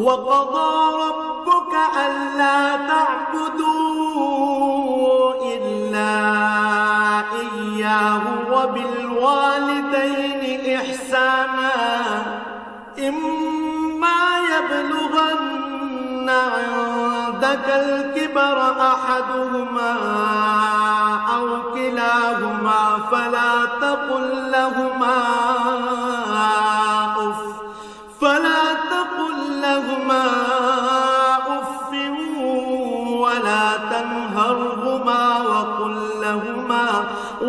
وَقَضَى رَبُّكَ أَلَّا تَعْبُدُوا إِلَّا إِيَّاهُ وَبِالْوَالِدَيْنِ إِحْسَانًا إِمَّا يَبْلُغَنَّ عِندَكَ الْكِبَرَ أَحَدُهُمَا أَوْ كِلَاهُمَا فَلَا تَقُل لَّهُمَا أُفٍّ وَلَا تَنْهَرْهُمَا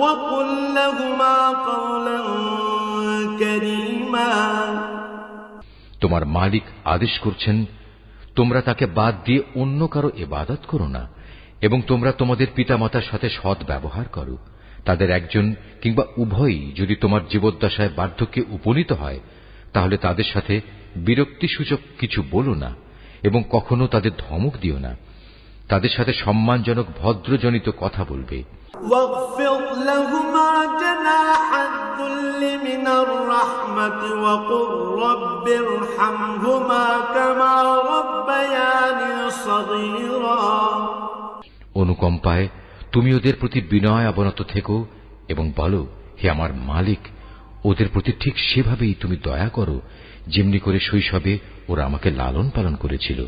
وَقُل لَّهُمَا قَوْلًا كَرِيمًا। তোমার মালিক আদেশ করছেন, তোমরা তাকে বাদ দিয়ে অন্য কারো ইবাদত করো না এবং তোমরা তোমাদের পিতামাতার সাথে সৎ ব্যবহার করো। তাদের একজন কিংবা উভয়ই যদি তোমার জীবদ্দশায় বার্ধক্যে উপনীত হয়, তাহলে তাদের সাথে বিরক্তিসূচক কিছু বলো না এবং কখনো তাদের ধমক দিও না। তাদের সাথে সম্মানজনক ভদ্রজনিত কথা বলবে। واخفض لهما جناح الذل من الرحمة وقل رب ارحمهما كما ربياني صغيرا। অনুকম্পায় তুমি ওদের প্রতি বিনয় অবনত থেকো এবং বলো, হে আমার মালিক, ওদের প্রতি ঠিক সেভাবেই তুমি দয়া করো যেমনি করে শৈশবে ওরা আমাকে লালন পালন করেছিল।